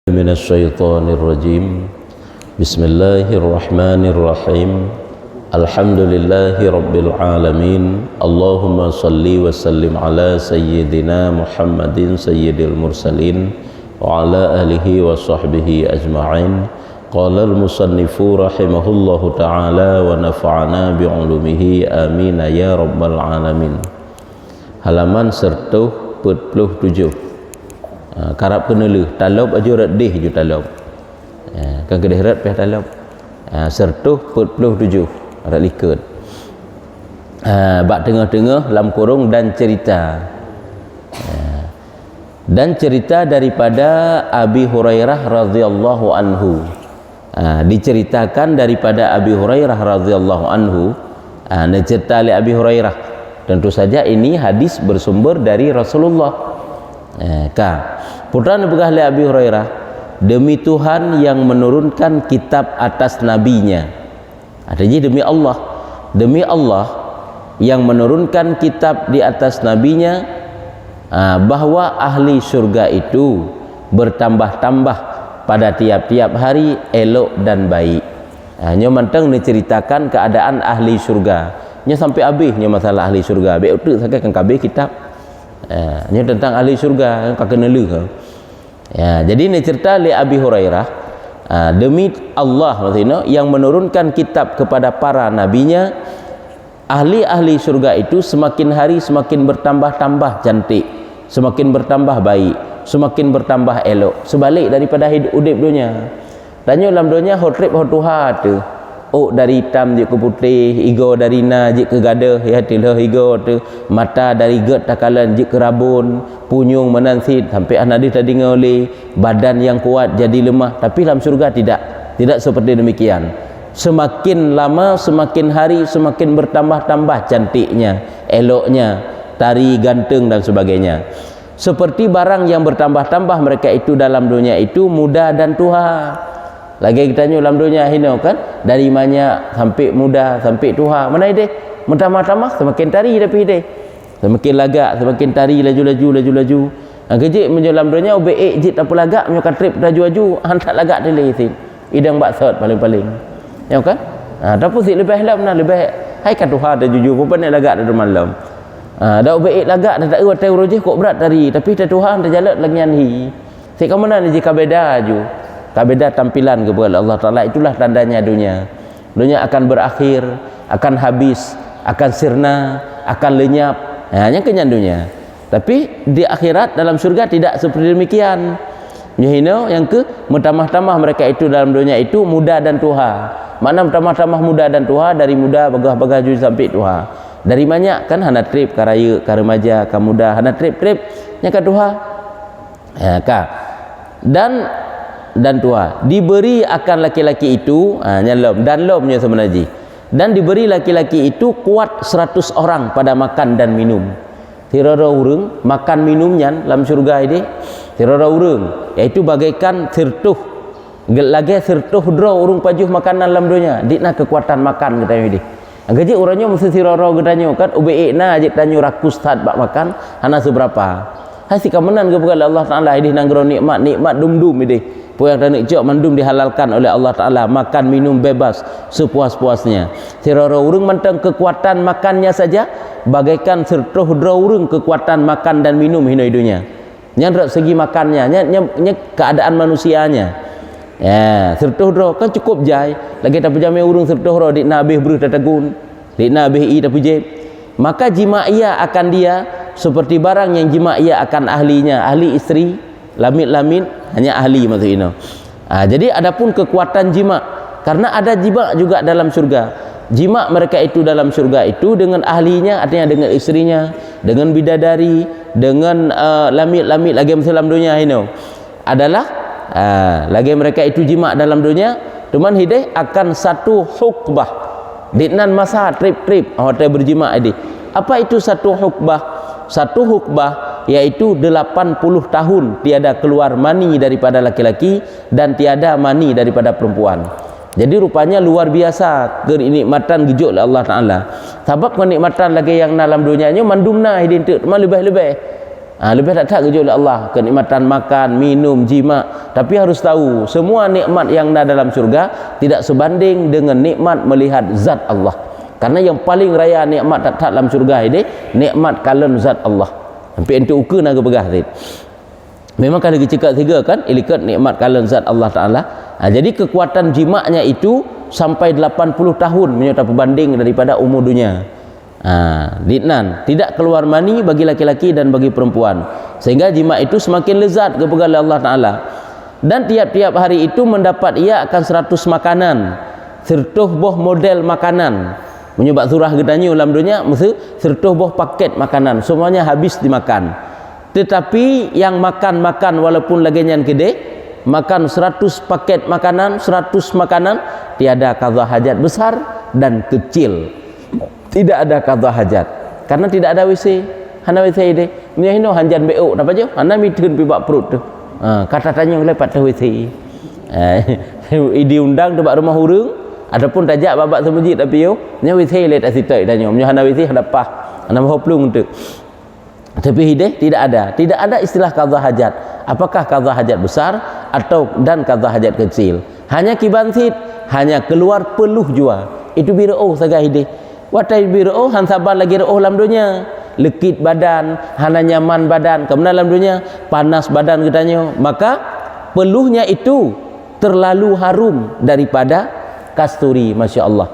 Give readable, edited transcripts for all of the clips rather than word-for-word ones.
من الشيطان الرجيم بسم الله الرحمن الرحيم الحمد لله رب العالمين اللهم صل وسلم على سيدنا محمد سيد المرسلين وعلى آله وصحبه أجمعين قال المصنف رحمه الله تعالى ونفعنا بعلومه آمين يا رب العالمين. Halaman 147. Karab kena leh talab aja radih ju talab. Kan kedih rad peh talab. 147 rad likut. Bab tengah-tengah dalam kurung dan cerita. Dan cerita daripada Abi Hurairah radhiyallahu anhu. Diceritakan daripada Abi Hurairah radhiyallahu anhu. Cerita oleh Abi Hurairah. Tentu saja ini hadis bersumber dari Rasulullah. Putra Nabi Abi Hurairah, demi Tuhan yang menurunkan kitab atas nabinya. Artinya demi Allah yang menurunkan kitab di atas nabinya, bahwa ahli surga itu bertambah-tambah pada tiap-tiap hari elok dan baik. Nya mantang diceritakan keadaan ahli surga. Nya sampai habisnya masalah ahli surga. Baik utuk sakai kan kabeh kitab. Nya tentang ahli surga kan kena leh. Jadi ini cerita oleh Abi Hurairah, demi Allah maksudnya yang menurunkan kitab kepada para nabinya, ahli-ahli surga itu semakin hari semakin bertambah-tambah cantik, semakin bertambah baik, semakin bertambah elok, sebalik daripada hidup dunia. Tanya dalam dunia hotrip hotuha tu. Dari hitam je ke putih, igo dari na je ke gadah, ya tilah igo tu, mata dari get takalan je ke rabun, punyung menansit sampai anak dia tadi ngoleh, badan yang kuat jadi lemah. Tapi dalam surga tidak seperti demikian. Semakin lama, semakin hari, semakin bertambah-tambah cantiknya, eloknya, tari ganteng dan sebagainya. Seperti barang yang bertambah-tambah mereka itu dalam dunia itu muda dan tua. Lagi kita tanya dalam dunia ini kan, dari banyak sampai muda sampai tua, mana dia mentambah-tambah semakin tari tapi dia semakin lagak, semakin tari laju. Kejik menjelam dunia ubek jit apa lagak menyokan trip laju hantar lagak dia lagi idang baksat paling-paling ya kan. Tapi si lebih lam lebih hai kat tuha dah jujur pun nak lagak dah malam. Dah ubek lagak dah tak hotel rojih kok berat tari tapi dah tuhan dah jalan lagi anhi si kamu nak jika beda ju. Beda tampilan kepada Allah Ta'ala. Itulah tandanya dunia akan berakhir, akan habis, akan sirna, akan lenyap. Yang kenyan dunia. Tapi di akhirat dalam surga tidak seperti demikian. Yang ke bertambah-tambah mereka itu dalam dunia itu muda dan tua. Mana bertambah-tambah muda dan tua, dari muda bagah-bagah sampai tua. Dari banyak kan hana trip karaya, remaja, muda, hana trip yang ke tua. Dan tua diberi akan laki-laki itu dan lomnya sebenarnya, dan diberi laki-laki itu kuat 100 orang pada makan dan minum. Tirara urang makan minumnya dalam surga ini tirara urang, iaitu bagaikan sirtuh dra urung pajuh makanan dalam dunia dikna kekuatan makan katanya ini. Gaji orangnya mesti tirara katanya kan ubeikna ajik tanyo rakus tad bak makan hana seberapa. Hasi kamenan kepada Allah Ta'ala ini nanggro nikmat dum-dum ini. Puang dan nikjok mandum dihalalkan oleh Allah Ta'ala, makan minum bebas sepuas-puasnya. Tirara urang mentang kekuatan makannya saja bagaikan sertuh dra urang kekuatan makan dan minum hidup-hidupnya. Nyandrak segi makannya, keadaan manusianya. Sertuh dra kan cukup jai. Lagi tak pejamai urang sertuh dra dik nabih beruh tatagun, dik nabih i tak pejep. Maka jima ia akan dia seperti barang yang jima ia akan ahlinya, ahli isteri, lamit hanya ahli maksudnya. Jadi adapun kekuatan jima, karena ada jima juga dalam surga. Jima mereka itu dalam surga itu dengan ahlinya, artinya dengan istrinya, dengan bidadari, dengan lamit lagi dalam dunia ini adalah lagi mereka itu jima dalam dunia. Teman hidayah akan satu hukbah. Ditnan masa trip hotel berjima ini. Apa itu satu hukbah? Satu hukbah yaitu 80 tahun tiada keluar mani daripada laki-laki dan tiada mani daripada perempuan. Jadi rupanya luar biasa kenikmatan gejok oleh Allah Ta'ala. Sebab kenikmatan lagi yang dalam dunianya mandumna hidin tu lebih-lebih. Lebih tak kerja oleh Allah, kenikmatan makan, minum, jima. Tapi harus tahu, semua nikmat yang ada dalam surga tidak sebanding dengan nikmat melihat zat Allah. Karena yang paling raya nikmat tak dalam surga ini nikmat kalian zat Allah. Sampai ente ukur naga pegah tadi. Memang kalau dicekak tiga kan, ilikat nikmat kalian zat Allah Taala. Jadi kekuatan jimaknya itu sampai 80 tahun menyerta berbanding daripada umur dunia. Ditnan tidak keluar mani bagi laki-laki dan bagi perempuan, sehingga jima itu semakin lezat kepada Allah Ta'ala. Dan tiap-tiap hari itu mendapat ia akan 100 makanan, sertuh boh model makanan menyebab surah gedanya ulam dunia mesti sertuh boh paket makanan, semuanya habis dimakan. Tetapi yang makan walaupun laginya gede, makan 100 paket makanan, 100 makanan, tiada qadha hajat besar dan kecil. Tidak ada qadha hajat karena tidak ada WC. Hana WC ide miahino hanjan beo apa je hana mitun pi bak perut tu. Kata tanya lepat tu WC. Diundang tu bak rumah hurung adapun tajak babak tu masjid tapi yo nya WC le tak sitai tanya nya hana WC hadapah hana hoplung tu. Tapi hideh tidak ada istilah qadha hajat. Apakah qadha hajat besar atau dan qadha hajat kecil? Hanya kibansit, hanya keluar peluh jua. Itu biro saga hideh. Watai biro han sabar lagi roh dalam dunia, lekit badan, hana nyaman badan, kemudian dalam dunia panas badan katanya, maka peluhnya itu terlalu harum daripada kasturi, masya Allah.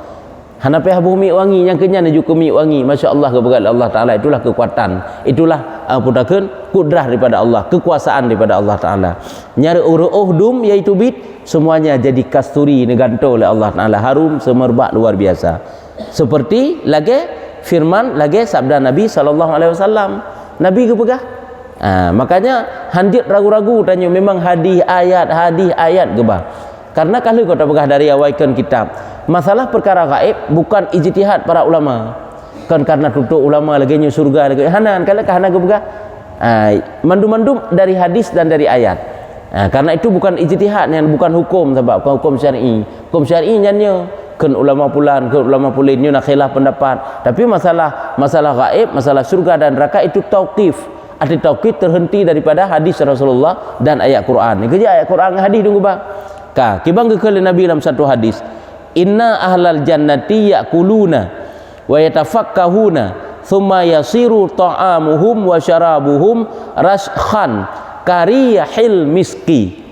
Hana payah bumi wangi yang kenyang juga mi wangi, masya Allah kepada Allah Taala. Itulah kekuatan, itulah putakeun kudrah daripada Allah, kekuasaan daripada Allah Taala. Nyari uruh dum iaitu bit, semuanya jadi kasturi neganto oleh Allah Taala, harum semerbak luar biasa. Seperti lagi firman lagi sabda Nabi SAW, Nabi ke pegah. Makanya handit ragu-ragu tanya memang hadis ayat gebah. Karena kalau kau tak pegah dari awaikan kitab, masalah perkara gaib bukan ijtihad para ulama. Kan karena tutup ulama lagi nyu surga lagi hanan kalau kahana ke pegah. Mandum-mandum dari hadis dan dari ayat. Karena itu bukan ijtihad, yang bukan hukum, sebab bukan hukum syar'i. Hukum syar'i nyanyo kan ulama pulan, kan ulama pulin nyu nak khilaf pendapat. Tapi masalah gaib, masalah surga dan neraka itu tauqif. Arti tauqif terhenti daripada hadis Rasulullah dan ayat Quran. Ni kerja ayat Quran hadis tunggu bah. Kibang ke Nabi dalam satu hadis, inna ahlal jannati ya'kuluna wa yatafakkahuna thumma yasiru ta'amuhum wa syarabuhum rashkhan kariyahil miski.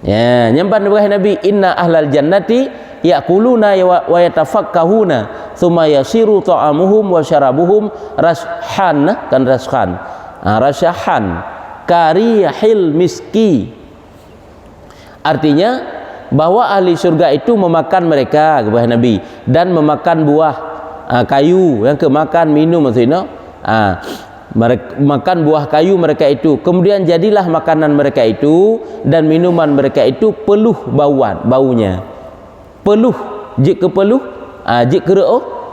Ya, nyampan Nabi, inna ahlal jannati ya'kuluna wa yatafakkahuna thumma yasiru ta'amuhum wa syarabuhum rashkhan, kan rashkhan. Rasyahan kariyahil miski. Artinya bahwa ahli surga itu memakan mereka kepada Nabi dan memakan buah kayu yang kemakan minum maksudnya makan buah kayu mereka itu, kemudian jadilah makanan mereka itu dan minuman mereka itu peluh baunya peluh jika peluh jika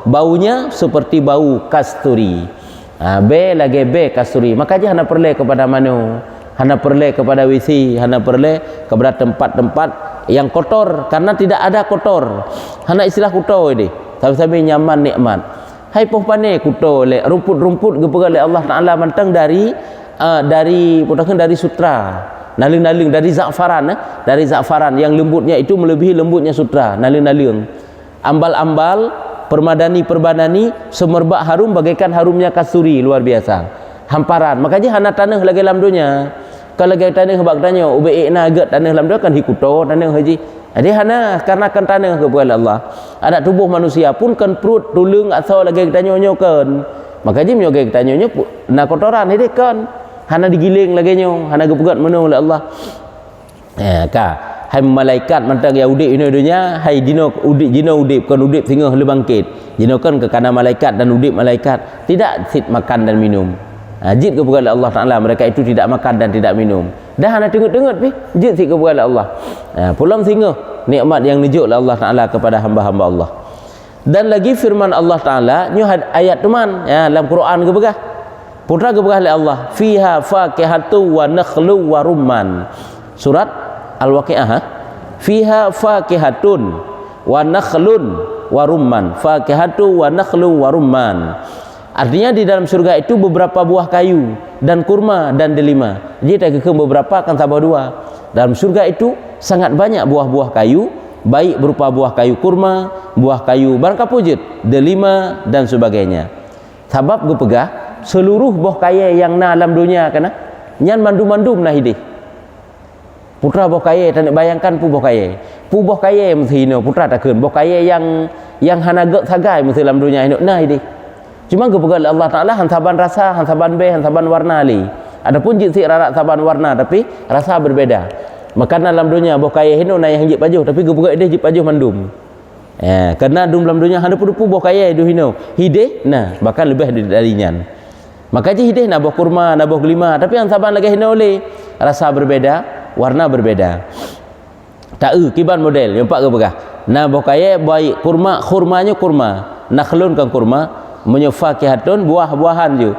baunya seperti bau kasturi. B kasturi. Makanya hana perle kepada manu, hana perle kepada WC, hana perle kepada tempat-tempat yang kotor, karena tidak ada kotor. Hana istilah kotor ini tapi nyaman nikmat. Hai poh pane kotor le rumput-rumput gepega oleh Allah Taala mantang dari sutra, naling-naling dari za'faran yang lembutnya itu melebihi lembutnya sutra, naling-naling, ambal-ambal permadani semerbak harum bagaikan harumnya kasturi, luar biasa, hamparan. Makanya hana tanah lagi dalam dunia. Kalau lagi tanah bak tanya ubi na agak tanah dalam dunia kan hikuto tanah haji. Jadi hana karena kan tanah kepada Allah. Ada tubuh manusia pun kan perut tulung atau lagi tanya kan. Makanya mio lagi tanya na kotoran ini kan hana digiling lagi nyo, hana gepegat menu oleh Allah. Hai malaikat mantang ya udip ini dunia, hai jino udip kan udip sehingga le bangkit. Jino kan ke kanan malaikat dan udip malaikat tidak sit makan dan minum. Jid kepada Allah Taala mereka itu tidak makan dan tidak minum. Dah ana tengok-tengok pi jid sit kepada Allah. Pulang sehingga nikmat yang nunjuk oleh Allah Taala kepada hamba-hamba Allah. Dan lagi firman Allah Taala nyu ayat teman dalam Quran kepada putra kepada oleh Allah, fiha fakihatu wa nakhlu wa rumman. Surat Al-Waqi'ah, fiha fakihatun wa nakhlun wa rumman. Fakihatu wa nakhlu wa rumman. Artinya di dalam surga itu beberapa buah kayu dan kurma dan delima. Jadi tak kira beberapa akan tambah 2. Dalam surga itu sangat banyak buah-buah kayu, baik berupa buah kayu kurma, buah kayu barangkapujit, delima dan sebagainya. Sebab gue pegah seluruh buah kaya yang na alam dunia kana nyan mandum-mandum nah hidih. Putra buah kaya tak nak bayangkan pu buah kaya. Pu buah kaya mesti no putra takun buah kaya yang hanaga sagai mesti dalam dunia ini nah hidih. Cuma gue pegah Allah Taala hantaban rasa, hantaban be, hantaban warna li. Adapun jinsi rarak saban warna tapi rasa berbeda. Maka dalam dunia buah kaya hino na yang jip pajuh tapi gue pegah dia jip pajuh mandum. Kerana dalam dunia hana pudu buah kaya itu hino hidih nah bahkan lebih dari nyan. Maka je hidih nak buah kurma, nak buah delima, tapi yang saban lagi hina oleh rasa berbeda, warna berbeda. Tak kiban model yang pak ke begah. Nak buah kaya baik kurma, kurmanya kurma, nakhlun kan kurma, menyefakihatun buah-buahan je.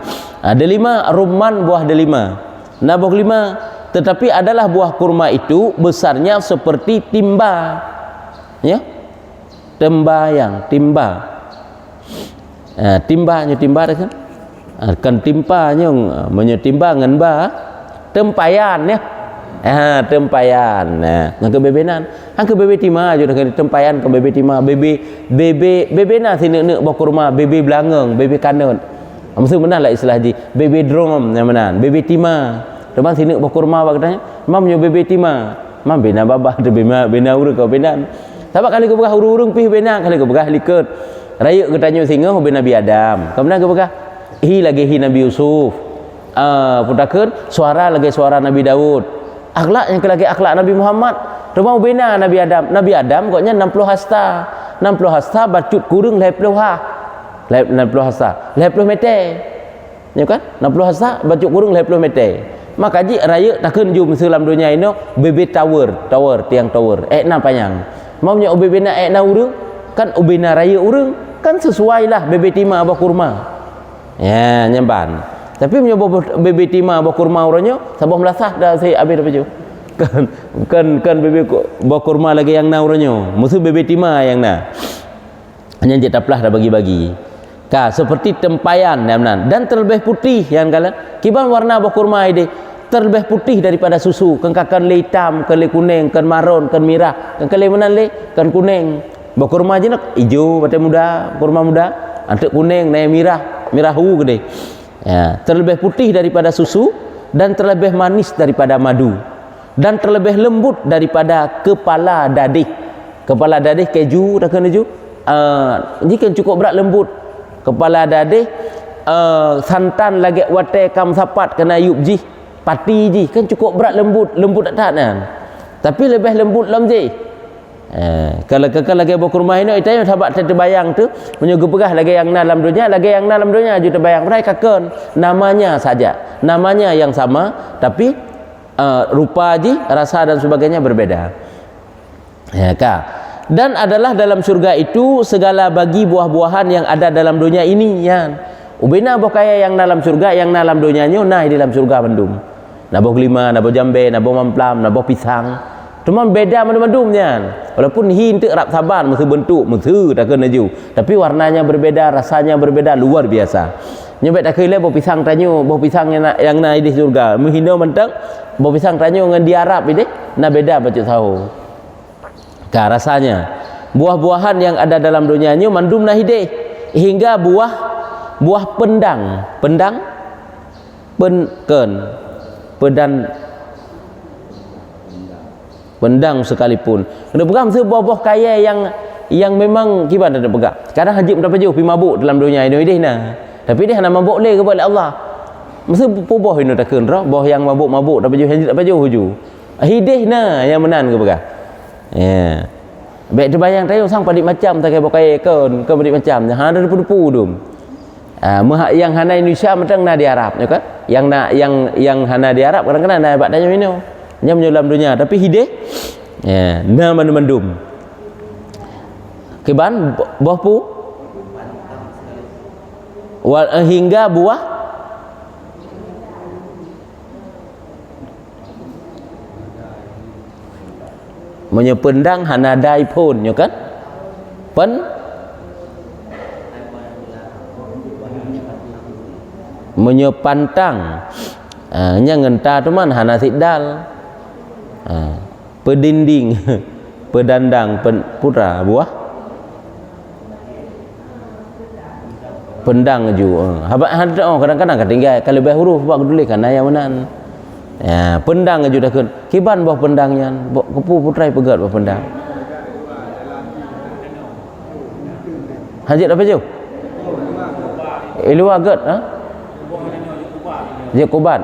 Delima rumman buah delima. Nak buah delima tetapi adalah buah kurma itu besarnya seperti timba. Ya. Tembayang, timba. Timbanya timba dah kan? Kan timpanya menyetimba ngan ba tempayan ya. Tempayan. Nah ke bebenan. Hang ke bebe tima je dengan tempayan ke bebe tima, bebena sini nak buah kurma, bebe belangeng, bebe kanut. Maksud benar lah istilah ji. Bebe drum yang mana? Bebe tima. Teman sini buah kurma apa katanya? Mam nyo bebe tima. Mam bena babah tu bena urang kau benan. Sebab kali ke begah urung-urung pih bena, kali ke begah liket. Raya ke tanya singa ho Nabi Adam. Kemudian ke begah lagi Nabi Yusuf. Putakeun suara lagi suara Nabi Daud. Akhlak yang lagi akhlak Nabi Muhammad. Rumah bena Nabi Adam. Nabi Adam koknya 60 hasta. 60 hasta bacut kurung 20 ha. 60 hasta. 20 meter. Ya kan? 60 hasta bacut kurung 20 meter. Maka ji raya takun jum dalam dunia ini bebe tower, tiang tower. Na panjang. Maunya bebena na urang kan ubena raya urang kan sesuai lah bebe tima abah kurma. Ya, nyamban. Tapi punya bebe tima buah kurma orangnya sabah melasah dah saya habis dah baju. Kan bebe buah kurma lagi yang na orangnya. Musuh bebe tima yang na. Hanya je taplah dah bagi-bagi. Seperti tempayan dan terlebih putih yang kala. Kiban warna buah kurma ini terlebih putih daripada susu. Kan hitam, kan kuning, kan maron, kan merah. Kan mana le? Kan kuning. Buah kurma je nak hijau, batai muda, kurma muda. Antek kuning, naik merah gede. Ya, terlebih putih daripada susu dan terlebih manis daripada madu dan terlebih lembut daripada kepala dadih. Kepala dadih keju, dah kena keju. Ini kan cukup berat lembut. Kepala dadih santan lagi watai kam sapat kena yub ji, pati ji kan cukup berat lembut tak kan. Tapi lebih lembut lam ji. Kalau lagi buah kurma ini itu yang sahabat terbayang tu menyuguh lagi yang dalam dunia juga terbayang mereka kan namanya saja namanya yang sama tapi rupa ji rasa dan sebagainya berbeda ya kak. Dan adalah dalam surga itu segala bagi buah-buahan yang ada dalam dunia ini ya. Ubena buah kaya yang dalam surga yang dalam dunianya nah di dalam surga mendum nak buah kelima, nak buah jambe, nak buah mamplam, nak buah pisang. Cuma beda mandum-mandumnya. Walaupun hintik rap saban mesti bentuk mesti tak kena ju. Tapi warnanya berbeda, rasanya berbeda luar biasa. Nyobek tak kira buah pisang tanyo, buah pisang yang na di surga. Menghina mentang buah pisang tanyo dengan di Arab ini na beda baca tahu. Rasanya buah-buahan yang ada dalam dunianya mandum na hideh hingga buah pendang pendang sekalipun. Kena pegang buah-buah kaya yang memang gimana ada pegang. Sekarang haji berapa jauh pi mabuk dalam dunia ini dah nah. Tapi dia nak mabuk le kepada Allah. Mesti buah ini tak kena buah yang mabuk dapat jauh haji dapat jauh huju. Hidih nah yang menan ke pegang. Ya. Baik terbayang tayo sang padik macam tak kaya buah kaya kan padik macam. Ha ada depu-depu dum. Yang hana Indonesia mentang na di Arab ya kan. Yang hana di Arab kadang-kadang dah buat tanya minum. Nya menyelam dunia tapi hideh ya na mandum kiban buah pu hingga buah menyependang hanadai pun ya kan menyepantang nya ngenta tu man hana sidal. Pedinding pedandang putra buah pendang ju. Kadang-kadang ketinggal kalau lebih huruf buat kedulik kan yang mana. Ya, pendang ju dah kiban buah pendangnya, kepu putrai pegat buah pendang. Hajat apa je? Luar agat ha? Dia kubat.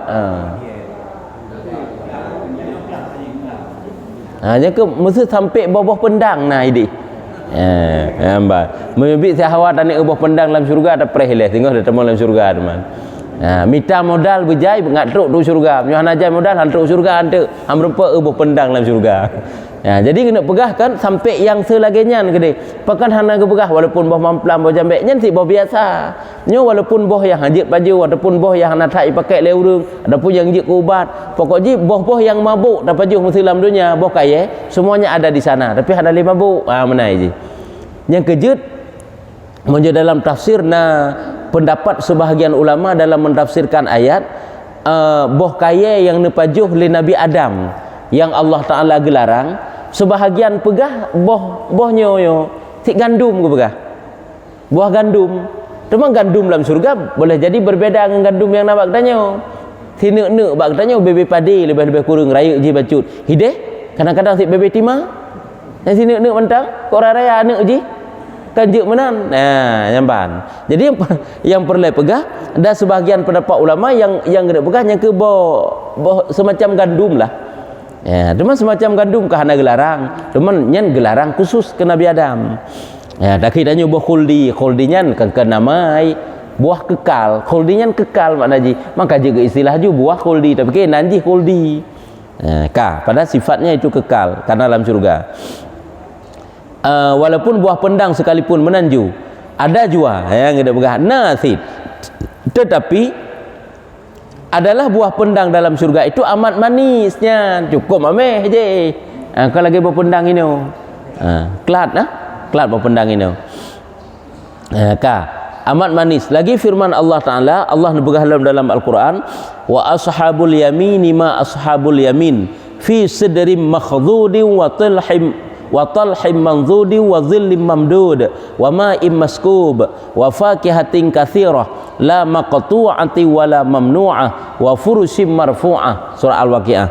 Jadi mesti sampai bawah pendang nah ini. Membik sahwat anak bawah pendang dalam syurga ada perheleh tengok dah temu dalam syurga teman. Minta modal berjaya ngatruk tu syurga. Nyohan aja modal hantuk syurga hantuk am rupa bawah pendang dalam syurga. Jadi kena pegahkan sampai yang selagenya gede. Pakan hana ke pegah walaupun boh mamplam boh jambek nyen si boh biasa. Nyo walaupun boh yang hajit baju ataupun boh yang hana thai pakai leurung ataupun yang jik ubat. Pokoknya boh-boh yang mabuk dapat juh muslim dunia boh kaya semuanya ada di sana tapi hana lima mabuk. Menai je. Yang kejut menjadi dalam tafsir pendapat sebahagian ulama dalam mentafsirkan ayat boh kaya yang nepajuh li Nabi Adam yang Allah Ta'ala gelarang sebahagian pegah bohnya yo tik gandum ke pegah buah gandum cuma gandum dalam surga boleh jadi berbeza dengan gandum yang nak tanya sine-ne bak tanya bebe padi lebih-lebih kurang raya ji bacut hideh kadang-kadang si bebe timah yang sine-ne mentang kok raya anak ji kan je menan nyamban jadi yang perlu pegah ada sebahagian pendapat ulama yang kena pegah yang ke boh semacam gandum lah. Ya, cuma semacam gandum kahana gelarang. Cuman nyen gelarang khusus ke Nabi Adam. Ya, dak kita nyoba khuldi nyen ke namai buah kekal. Khuldi nyen kekal makna ji. Maka juga istilah ju buah khuldi tapi ke nanji khuldi. Pada sifatnya itu kekal karena dalam surga. Walaupun buah pendang sekalipun menanju ada jua yang ada begah nasid. Tetapi adalah buah pendang dalam surga itu amat manisnya cukup ameh je kalau lagi buah pendang ini kelat kelat buah pendang ini amat manis lagi firman Allah Ta'ala Allah nebegah dalam Al-Quran wa ashabul yamini ma ashabul yamin fi sidrim makhdudin wa talhim manzudi wa zillim mamdud wa ma'im maskub wa fakihatin kathirah la maqtu'ati wa la mamnu'ah wa furushim marfu'ah surah Al-Waqi'ah.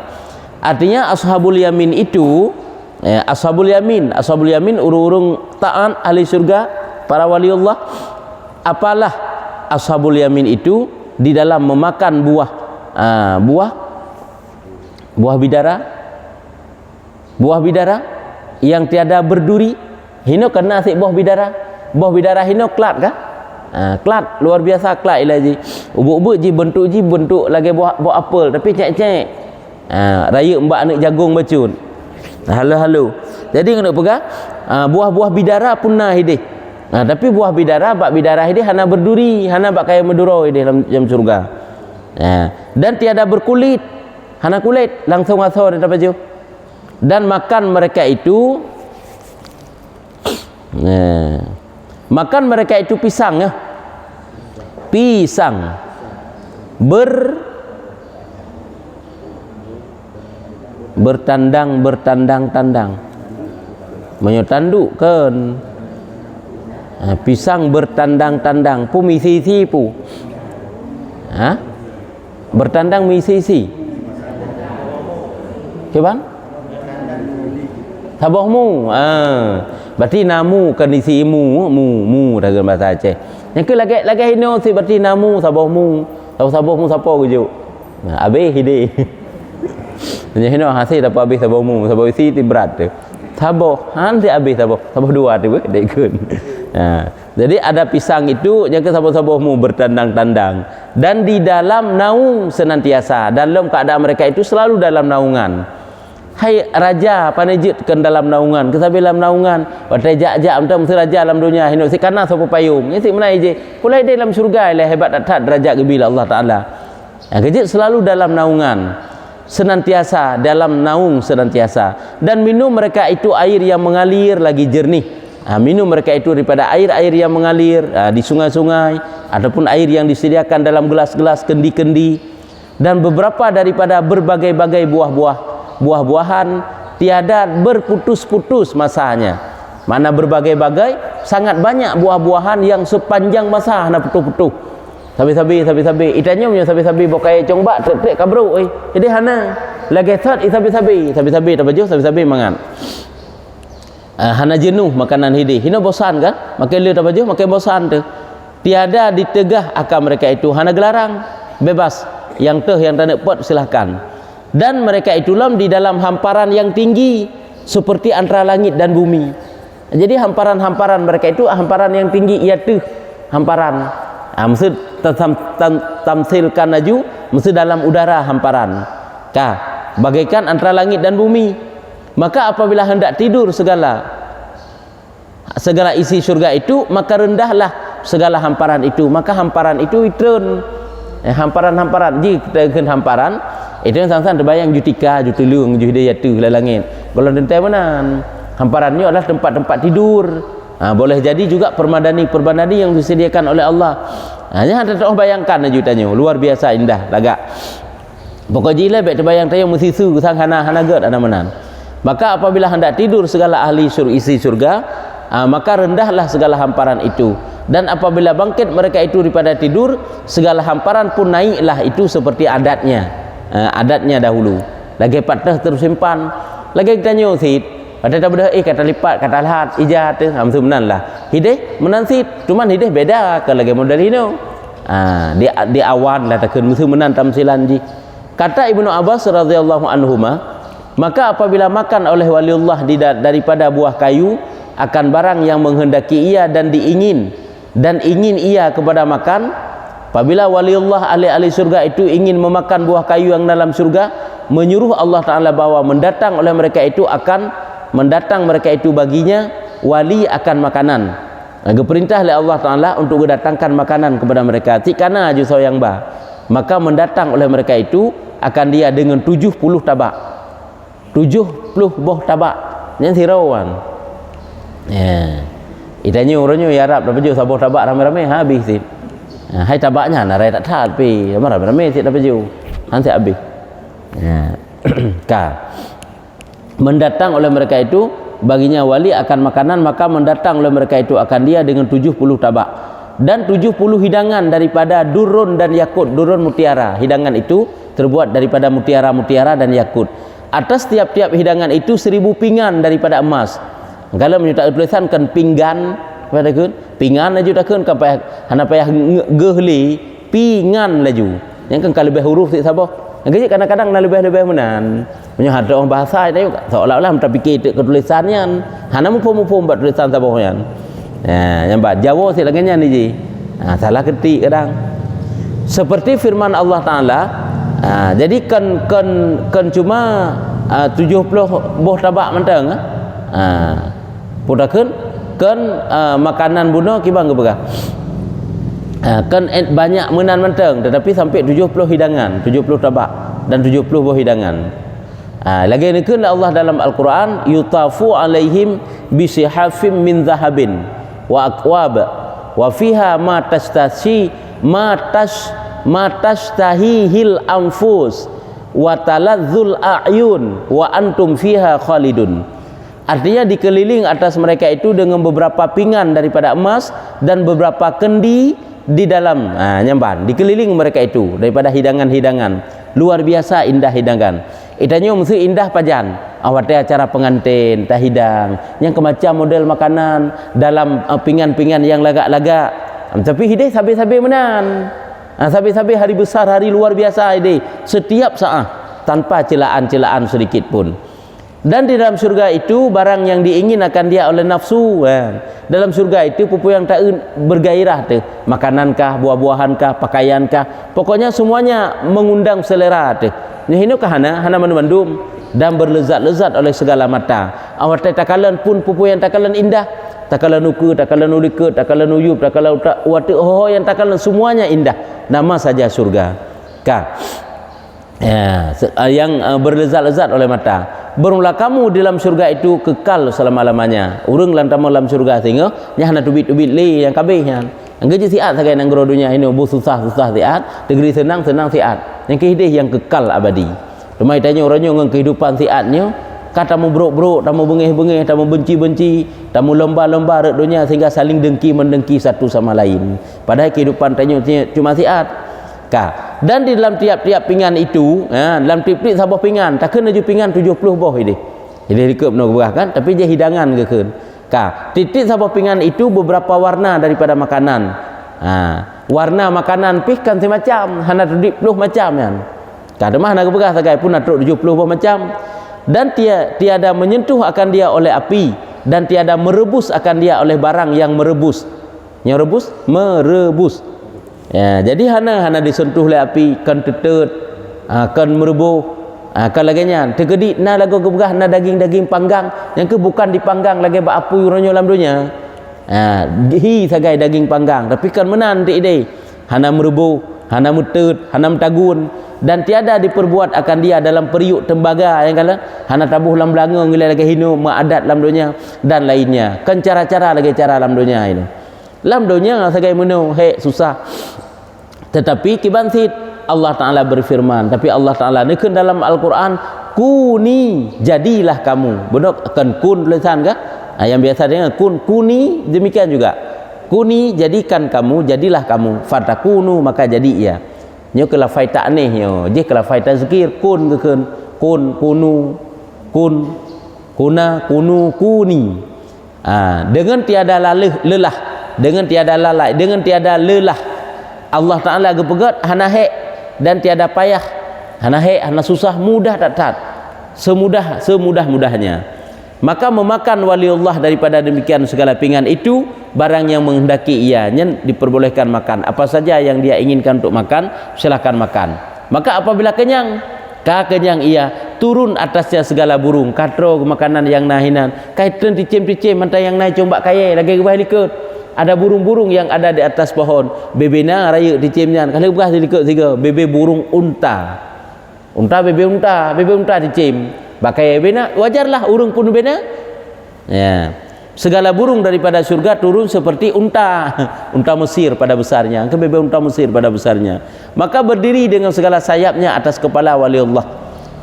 Artinya ashabul yamin itu ashabul yamin urung-urung ta'an ahli surga para waliullah. Apalah ashabul yamin itu di dalam memakan buah bidara yang tiada berduri. Hino kena asik buah bidara hino klat kah? Klat luar biasa klat ilaji. Ubuk-ubuk ji bentuk lagi buah apel tapi cek-cek. Raya mbak anak jagung bacun. Halo. Jadi kena pegang buah-buah bidara pun nah hidih. Tapi buah bidara bak bidara hidih hana berduri, hana bak kaya meduro hidih dalam surga. Dan tiada berkulit. Hana kulit langsung asor dapat baju. Dan makan mereka itu pisang ya. Pisang bertandang menyotandukkan pisang bertandang pu misisi pu bertandang misisi keban sabohmu berarti namu kondisi mu dalam bahasa Aceh yang ke lagi hino si berarti namu sabohmu siapa gujuk habis hide nya hino hasil dapat habis sabohmu saboh isi ti berat tu saboh si habis saboh dua tu dekun jadi ada pisang itu yang ke saboh-sabohmu bertandang-tandang dan di dalam naung senantiasa dalam keadaan mereka itu selalu dalam naungan. Hai raja panejitkan dalam naungan kesabi dalam naungan wadai jak-jak entah mesti raja dalam dunia hino si kana sapa payung ni si menai je kulai dalam syurga lah hebat tak derajat gebila Allah Taala kejit selalu dalam naungan senantiasa dalam naung senantiasa dan minum mereka itu air yang mengalir lagi jernih minum mereka itu daripada air-air yang mengalir di sungai-sungai ataupun air yang disediakan dalam gelas-gelas kendi-kendi dan beberapa daripada berbagai-bagai buah-buahan tiada berputus-putus masanya. Mana berbagai-bagai, sangat banyak buah-buahan yang sepanjang masa nak putus-putus. Sabi-sabi itanya punya sabi-sabi bokai congbak tek kabru oi. Jadi hana lagi thot sabi-sabi tak baju sabi-sabi mangan. Hana jenuh makanan hidih. Hina bosan kan? Makan le tak baju makan bosan tu. Tiada ditegah akan mereka itu, hana gelarang, bebas. Yang teh yang tak nak pot silahkan. Dan mereka itulah di dalam hamparan yang tinggi seperti antara langit dan bumi. Jadi hamparan-hamparan mereka itu hamparan yang tinggi, iaitu hamparan. Mesti tamsilkan laju, mesti dalam udara hamparan. Bagaikan antara langit dan bumi. Maka apabila hendak tidur segala isi syurga itu, maka rendahlah segala hamparan itu. Maka hamparan itu itrun. Hamparan-hamparan. Jika kita akan hamparan, itu yang sang-sang terbayang jutika, jutulung, juhidayatu, langit. Kalau dentai menan. Hamparannya adalah tempat-tempat tidur. Boleh jadi juga permadani yang disediakan oleh Allah. Hanya ada orang bayangkan aja tanya, luar biasa indah lagak. Pokoknya baik terbayang tanya mesti su sang hana gad ana menan. Maka apabila hendak tidur segala ahli isi surga, maka rendahlah segala hamparan itu. Dan apabila bangkit mereka itu daripada tidur, segala hamparan pun naiklah itu seperti adatnya. Adatnya dahulu. Lagi patah tersimpan. Lagi tanya Sid, ada tak benda kata lipat, kata lahat, ijat tu, hamsu menan lah. Hidih menan sit, cuman hidih beda ke lagi model ini. Di awan lah takkan musuh menan tamsilan ji. Kata Ibnu Abbas radhiyallahu anhuma, maka apabila makan oleh waliullah daripada buah kayu akan barang yang menghendaki ia dan ingin ia kepada makan, apabila waliullah ahli surga itu ingin memakan buah kayu yang dalam surga, menyuruh Allah Ta'ala bahawa mendatang oleh mereka itu baginya wali akan makanan. Diperintah oleh Allah Ta'ala untuk mendatangkan makanan kepada mereka. Tikana aju sayang bah. Maka mendatang oleh mereka itu akan dia dengan 70 tabak. 70 buah tabak. Yang sirawan. Itanya orangnya ya Arab dapat jual sabuh tabak ramai-ramai habis sih. Hai tabaknya narai tak tahan pi. Ramai-ramai sih dapat jual. Nanti habis. Mendatang oleh mereka itu baginya wali akan makanan, maka mendatang oleh mereka itu akan dia dengan 70 tabak dan 70 hidangan daripada durun dan yakut. Durun mutiara, hidangan itu terbuat daripada mutiara dan yakut. Atas tiap-tiap hidangan itu 1000 pinggan daripada emas. Kalau menyertai tulisan kan pinggan pada kun pingan laju takun kan payah hana payah gehli pingan laju yang kan kalau lebih huruf si sabah. Jadi kadang-kadang nak lebih-lebih menan. Punya ada orang bahasa itu seolah-olah kita fikir ke tulisannya. Hana mumpung buat tulisan sabahnya. Yang bahasa Jawa sih laganya ni ji. Salah ketik kadang. Seperti firman Allah Taala, jadi kan cuma 70 buah tabak mentang. Pudakeun makanan bunuh kibang ke begah. Kan banyak menan mentang tetapi sampai 70 hidangan, 70 tabak dan 70 buah hidangan. Lagi ni kan Allah dalam Al-Quran, yutafu alaihim bisihafim min zahabin wa aqwab wa fiha ma tashtahihil anfus wa taladzul a'yun wa antum fiha khalidun. Artinya dikeliling atas mereka itu dengan beberapa pinggan daripada emas dan beberapa kendi di dalam nyamban. Dikeliling mereka itu daripada hidangan-hidangan. Luar biasa indah hidangan. Itanya mesti indah pajan. Awatnya acara pengantin, tah hidang, yang kemacam model makanan dalam pinggan-pinggan yang lagak-lagak. Tapi hidih sabi-sabi menan. Sabi-sabi hari besar, hari luar biasa hidih. Setiap saat tanpa celaan-celaan sedikit pun. Dan di dalam surga itu barang yang diingin akan dia oleh nafsu. Dalam surga itu pupu yang tak bergairah tu, makanankah, buah-buahankah, pakaiankah, pokoknya semuanya mengundang selera tu. Ini hana mandum dan berlezat-lezat oleh segala mata. Awak takalan pun pupu yang takalan indah, takalan nuku, takalan ulike, takalan uyup, takalan watu yang takalan semuanya indah. Nama saja surga. Yang berlezat-lezat oleh mata. Bermula kamu dalam surga itu kekal selama-lamanya. Urang lantamu dalam surga sehingga nya hana tubit-tubit le yang kabehnya. Anggaji siat sagai nang dunia ini bu susah siat, negeri senang siat. Yang kehidih yang kekal abadi. Rumai tanya orangnya dengan kehidupan siatnya, kata mu buruk-buruk, tamu bengih-bengih, tamu benci-benci, tamu lomba-lomba rek dunia sehingga saling dengki-mendengki satu sama lain. Padahal kehidupan tanya cuma siat. Dan di dalam tiap-tiap pinggan itu, dalam tiap-tiap sabah pinggan, tak kena je pinggan 70 boh ini. Jadi dikep nak berah kan, tapi je hidangan ke kan. Titik sabah pinggan itu beberapa warna daripada makanan. Warna makanan pih kan semacam, hana 70 macam kan. Ada mah nak berah sagai pun nak 70 boh macam. Dan tiada menyentuh akan dia oleh api, dan tiada merebus akan dia oleh barang yang merebus. Yang merebus. Ya, jadi hana disentuh oleh api, kan tetet, kan merebuh, kan laganya tergedik na lagu gebegah na daging panggang yang ke bukan dipanggang lagi ba apu uronyo dalam dunia. Hi sagai daging panggang tapi kan menan ide hana merebuh, hana mutet, hana mentagun, dan tiada diperbuat akan dia dalam periuk tembaga yang kala hana tabuh lam belanga ngilai lagi hinu maadat dalam dunia dan lainnya. Kan cara-cara lagi cara dalam dunia ini. Dalam dunia sagai menu susah. Tetapi kibansit Allah Ta'ala berfirman, tapi Allah Ta'ala nekun dalam Al-Quran, kuni, jadilah kamu. Benar kan kun tulisan kah? Yang biasa dengan kuni demikian juga. Kuni, jadikan kamu, jadilah kamu. Fatakunu, maka jadi ia. Nyo kala fai ta'nih nyo. Dia kala fai tazkir kun ke kun kunu kun kuna kunu kuni. Dengan tiada lelah, dengan tiada lalai, dengan tiada lelah. Allah Ta'ala gepegat hana hek dan tiada payah, hana hek, hana susah, mudah tak semudah-mudahnya. Maka memakan waliullah daripada demikian segala pinggan itu barang yang menghendaki ianya diperbolehkan makan. Apa saja yang dia inginkan untuk makan, silakan makan. Maka apabila kenyang, kenyang ia turun atasnya segala burung, katro makanan yang nahinan, kaitan dicem-dicem manta yang naik combak kaya lagi gebah liket. Ada burung-burung yang ada di atas pohon, bebena raya dicemnya. Kalau bekas diliket bebe burung unta. Bebe unta dicem. Bakai bebena wajarlah urung pun bebena. Ya. Segala burung daripada surga turun seperti unta Mesir pada besarnya. Ke bebe unta Mesir pada besarnya. Maka berdiri dengan segala sayapnya atas kepala waliullah.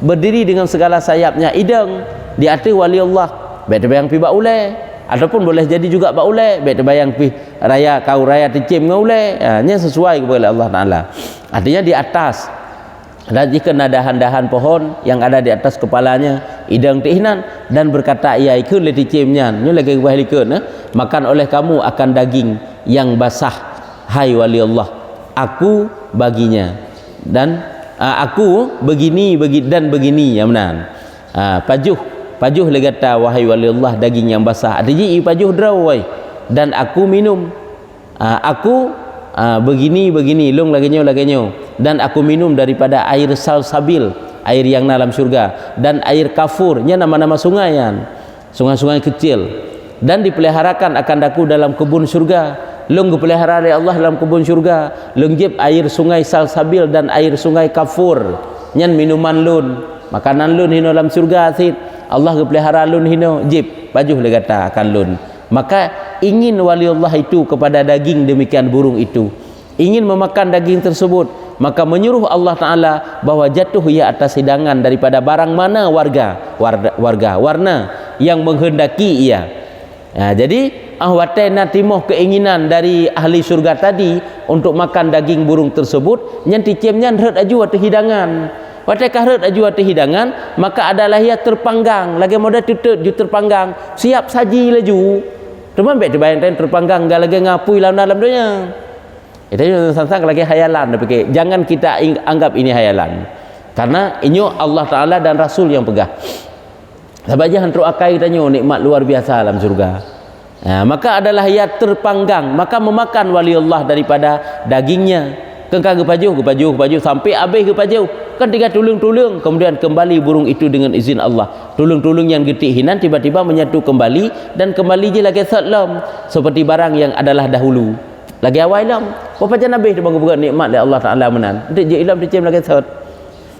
Berdiri dengan segala sayapnya idang di atas waliullah. Baik yang piba ulai. Ataupun boleh jadi juga bak ulai, baik terbayang pi raya kau raya dicem ngau ulai, nya sesuai kepada Allah Taala. Artinya di atas. Dan jika ada dahan-dahan pohon yang ada di atas kepalanya, idang tihinan dan berkata ia ikut le dicemnya, nya lagi buah likut makan oleh kamu akan daging yang basah, hai wali Allah. Aku baginya dan aku begini dan begini ya menan. Pajuh legata wahai waliullah daging yang basah. Ada ji pajuh drawai dan aku minum. Aku begini long laginyo dan aku minum daripada air salsabil, air yang dalam surga, dan air kafurnya nama-nama sungai sungai kecil, dan dipeliharakan akan aku dalam kebun surga. Long dipelihara oleh Allah dalam kebun surga. Lengjib air sungai salsabil dan air sungai kafur. Nyan minuman lun, makanan lun hino dalam surga asid. Allah pelihara lun hino jib bajuh le kata akan lun. Maka ingin waliullah itu kepada daging demikian burung itu, ingin memakan daging tersebut, maka menyuruh Allah Ta'ala bahwa jatuh ia atas hidangan daripada barang mana warna yang menghendaki ia. Jadi ahwatena timoh keinginan dari ahli surga tadi untuk makan daging burung tersebut, nyanti cemnya heret aju atas hidangan. Pada kahret aju atas hidangan, maka adalah ia terpanggang lagi modal tutut ju terpanggang siap saji laju. Teman baik dibayangkan terpanggang gak lagi ngapui dalam dunia. Itu sang lagi hayalan. Tapi jangan kita anggap ini hayalan, karena ini Allah Ta'ala dan Rasul yang pegah. Sebab jangan teruakai tanya nikmat luar biasa dalam surga. Maka adalah ia terpanggang, maka memakan waliullah daripada dagingnya. Kengkang kepaju sampai habis kepaju kan tiga tulung-tulung, kemudian kembali burung itu dengan izin Allah. Tulung-tulung yang getik hinan tiba-tiba menyatu kembali dan kembali je lagi salam seperti barang yang adalah dahulu. Lagi awal lam. Apa jangan habis dia bagi nikmat dari Allah Taala menan. Nanti je ilam dicem lagi sat.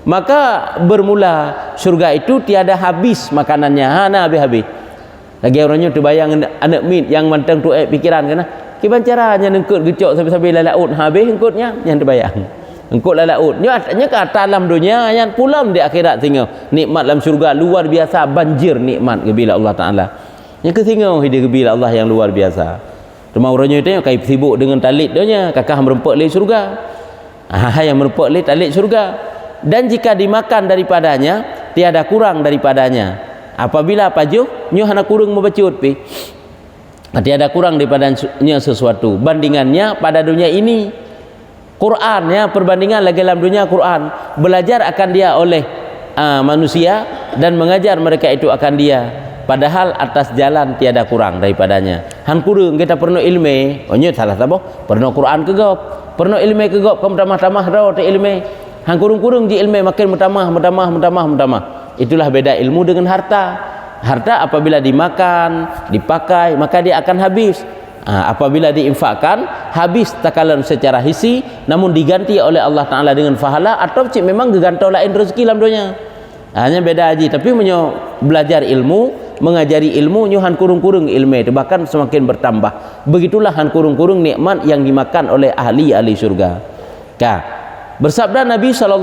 Maka bermula surga itu tiada habis makanannya. Hana habis-habis. Lagi orangnya terbayang anak mit yang mantang tu pikiran kana. kiban caranya nengkut gecok sampai-sampai lalaut habis engkutnya yang terbayang engkut lalaut nya artinya ke atas dalam dunia yang pulang di akhirat tengok nikmat dalam syurga luar biasa banjir nikmat bila Allah Taala yang ke tengok hidup bila Allah yang luar biasa rumah orangnya itu kai sibuk dengan talit donya kakak merempak le syurga yang merempak le talit syurga dan jika dimakan daripadanya tiada kurang daripadanya apabila pajuh nyu hana kurang membacut pi tiada kurang daripadanya sesuatu bandingannya pada dunia ini Quran ya perbandingan lagi dalam dunia Quran belajar akan dia oleh manusia dan mengajar mereka itu akan dia padahal atas jalan tiada kurang daripadanya han kurang kita perlu ilmu onyo salah taboh perlu Quran kegop perlu ilmu kegop kamu tamah-tamah ro te ilmu han kurung-kurung ji ilmu makin mutamah itulah beda ilmu dengan harta apabila dimakan, dipakai, maka dia akan habis. Apabila diinfakkan, habis takalan secara hisi, namun diganti oleh Allah Ta'ala dengan pahala, atau cik memang gegantau lain rezeki dalam dunia. Hanya beda aja. Tapi belajar ilmu, mengajari ilmu, nyuhan kurung-kurung ilmu itu, bahkan semakin bertambah. Begitulah han kurung-kurung nikmat yang dimakan oleh ahli-ahli surga. Bersabda Nabi SAW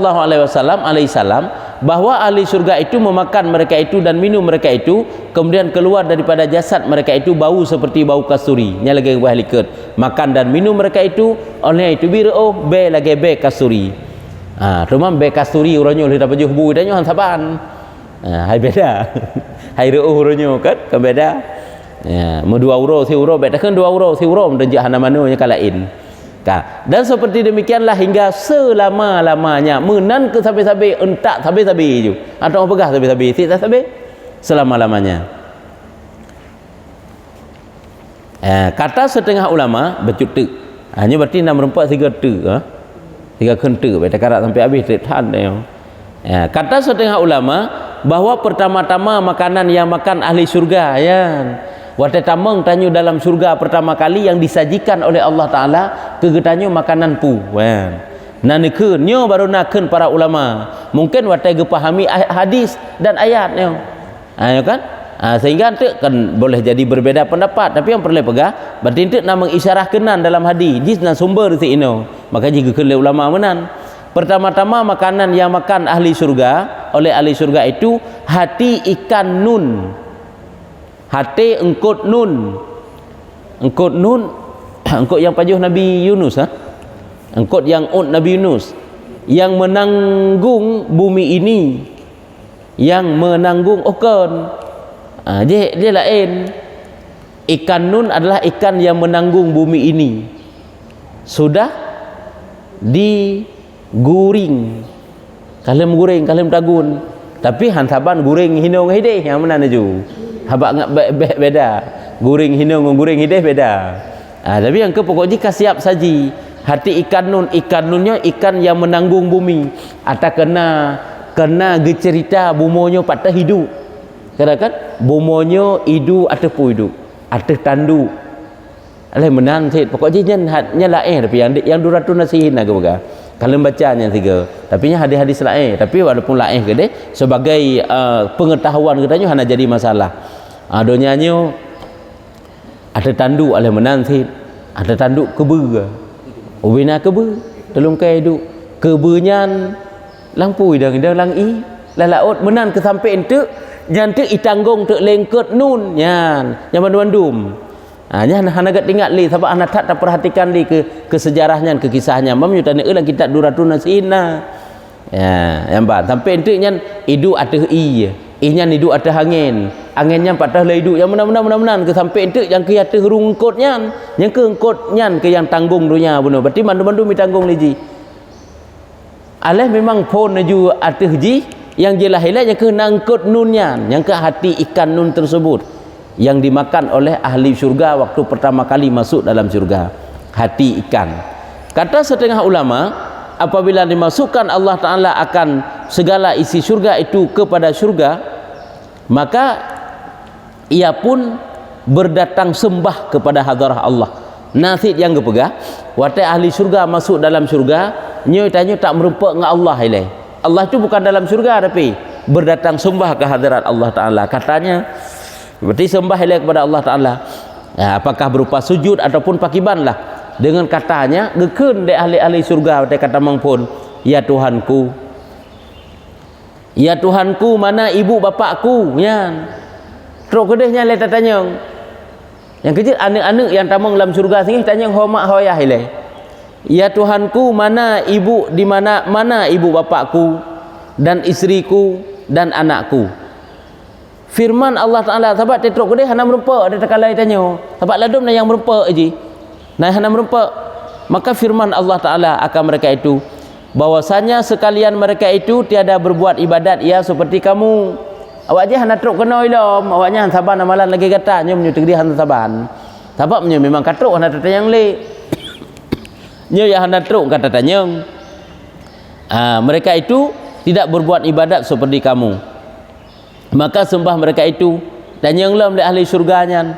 bahwa ahli surga itu memakan mereka itu dan minum mereka itu, kemudian keluar daripada jasad mereka itu bau seperti bau kasturi. Nya lagi buah liket. Makan dan minum mereka itu oleh itu biro be lagi be kasturi. Rumah be kasturi uranyo lidah baju bu dan nyohan saban. Hai beda. Hai reuh uranyo kan beda. Ya, mu 2 euro, 3 euro, beda kan 2 euro, 3 euro dan jahana manunya kalain. Dan seperti demikianlah hingga selama-lamanya menan ke sampai-sampai entak sampai-sampai je atau pegah sampai-sampai tidak sampai selama-lamanya. Kata setengah ulama bercutuk hanya berarti 6/4 3 tu 3 kente beta karat sampai habis tan dia. Kata setengah ulama bahwa pertama-tama makanan yang makan ahli surga ya Wate tamang tanyo dalam surga pertama kali yang disajikan oleh Allah Ta'ala kegetanyo makanan pu nanikeun nyo baru nakeun para ulama mungkin wate gepahami hadis dan ayatnya ayo kan sehingga ente kan boleh jadi berbeda pendapat tapi yang perlu pegah berarti ente nak mengisyarahkenan dalam hadis jis dan sumber ti ino maka jika keule ulama menan pertama-tama makanan yang makan ahli surga oleh ahli surga itu hati ikan nun hati engkut nun engkut yang pajuh Nabi Yunus engkut yang Nabi Yunus yang menanggung bumi ini yang menanggung okon dia lain ikan nun adalah ikan yang menanggung bumi ini sudah diguring kalem guring kalem tagun tapi hantaban guring hinung hideh yang mana naju habak ngak beda guring hinung guring hideh beda tapi yang ke pokok jika siap saji hati ikan nunnya ikan yang menanggung bumi atau kena gecerita bumonyo patah hidup kan bumonyo hidup atau pu hidup atau tandu alai menan sit pokok jinya lain tapi yang duratu nasihin aga baga kalau bacanya tiga tapi nya hadis-hadis lain tapi walaupun lain ke deh sebagai pengetahuan katanya hanya jadi masalah adonyanyo ada tandu alai menan sit ada tanduk kebe ubina kebe telung kai hidup kebenyan lampu idang langi lalaut menan ke sampai ente nyantek itanggung tek lengket nun nyan yang bandum nyan hanagat ingat li sebab anak tak perhatikan li ke sejarahnya ke kisahnya mamnyo tanya eulang kitab duratun nasina ya yang ba sampai ente nyan hidup ateh nyan hidup ateh anginnya patah le hidup yang menan ke sampai ente yang ke ateh rungkot nyan yang ke engkot nyan ke yang tanggung dunia benar berarti bandum ditanggung liji aleh memang pon ju ateh ji yang jelah-jelah yang ke nangkut nunnya yang ke hati ikan nun tersebut yang dimakan oleh ahli syurga waktu pertama kali masuk dalam syurga hati ikan kata setengah ulama apabila dimasukkan Allah Ta'ala akan segala isi syurga itu kepada syurga maka ia pun berdatang sembah kepada hadrah Allah nasid yang kepegah watai ahli syurga masuk dalam syurga nyo tanya tak merupa dengan Allah ilai Allah itu bukan dalam syurga tapi berdatang sembah ke hadirat Allah Ta'ala katanya berarti sembah ilai kepada Allah Ta'ala apakah berupa sujud ataupun pakiban lah, dengan katanya gekeun de ahli-ahli surga de kata mangpun, ya Tuhanku, ya Tuhanku, mana ibu bapakku nyan. Terus kedehnya le tanya yang kecil anak-anak yang tamang dalam surga sini tanya hormat hoyah ile, ya Tuhanku, mana ibu, di mana ibu bapakku dan istriku dan anakku. Firman Allah Ta'ala, sahabat tetrok kedai hana merempak, ada takalai tanya sahabat ladum yang merempak je, nah hana merempak. Maka firman Allah Ta'ala akan mereka itu, bahwasanya sekalian mereka itu tiada berbuat ibadat ya seperti kamu. Awak je hana truk kena ilom, awaknya han saban amalan lagi kata nyo menyo tegri han saban. Sebab menyo memang katruk hana tata yang le. Nyo ya hana truk kata tanya. Mereka itu tidak berbuat ibadat seperti kamu. Maka sembah mereka itu tanya nglam le ahli surganya,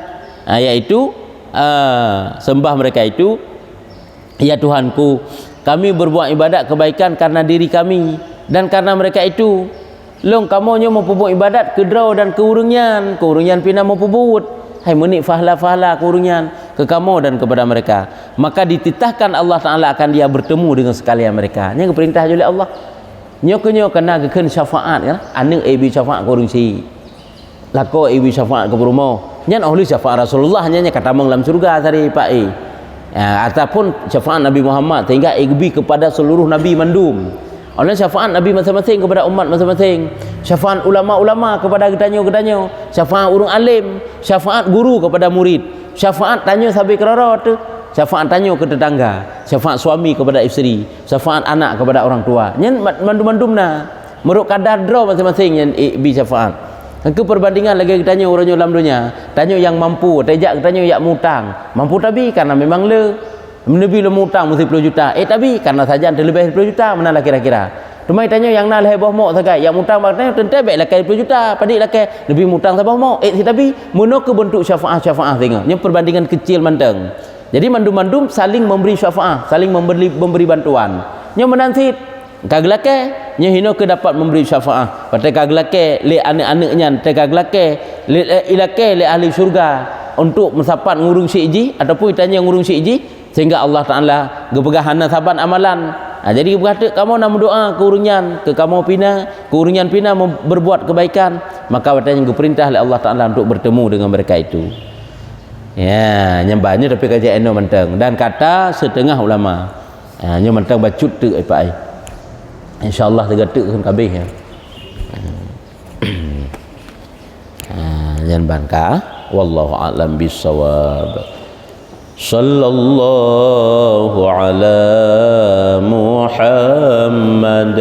yaitu sembah mereka itu, ya Tuhanku, kami berbuat ibadat kebaikan karena diri kami dan karena mereka itu. Long kamu nyo mau buat ibadat kedrau dan keurungan pina mau buat, hai menik fahla keurungan ke kamu dan kepada mereka. Maka dititahkan Allah Ta'ala akan dia bertemu dengan sekalian mereka. Ini perintah oleh Allah. Nyo kena keken syafaat kan, anak ibu syafaat kurung si lako ibu syafaat ke rumah nyan ahli syafaat Rasulullah nya kata mong dalam surga tadi pak ataupun syafaat Nabi Muhammad sehingga ibi kepada seluruh nabi mandum. Oleh syafaat nabi masing-masing kepada umat masing-masing, syafaat ulama-ulama kepada gedanyo, syafaat urung alim, syafaat guru kepada murid, syafaat tanya sabi kerara tu, syafaat tanya ke tetangga, syafaat suami kepada isteri, syafaat anak kepada orang tua. Nyen mandum-mandumna menurut kadar draw masing-masing yang bi syafaat. Ke perbandingan lagi kita tanya orang dalam dunia, tanya yang mampu, tejak tanya yang mutang. Mampu tapi karena memang lebih mutang mesti 10 juta. Tapi karena saja terlebih 10 juta mana lah kira-kira. Tumai tanya yang nak lebih boh sagai, yang mutang maknanya tentu baik lah 10 juta, padik lah lebih mutang sabah mau. Tapi mono ke bentuk syafaat tengok. Yang perbandingan kecil manteng. Jadi mandum-mandum saling memberi syafaat, saling memberi bantuan. Nya menansit kaglake nya hino ke dapat memberi syafaat. Pada kaglake le anak-anaknya, kaglake le ilake le ahli surga untuk mensapat ngurung siji ataupun tanya ngurung siji sehingga Allah Ta'ala gepegahana saban amalan. Jadi berkata kamu nak berdoa ke kamu pina berbuat kebaikan, maka katanya diperintah oleh Allah Ta'ala untuk bertemu dengan mereka itu. Ya, nyembahnya tapi kajian eno menteng dan kata setengah ulama. Nyo menteng bacut tu ai. Insyaallah tiga tu kan kabeh ya. Jangan bangka, wallahu a'lam bissawab. Sallallahu ala Muhammad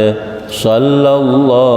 sallallahu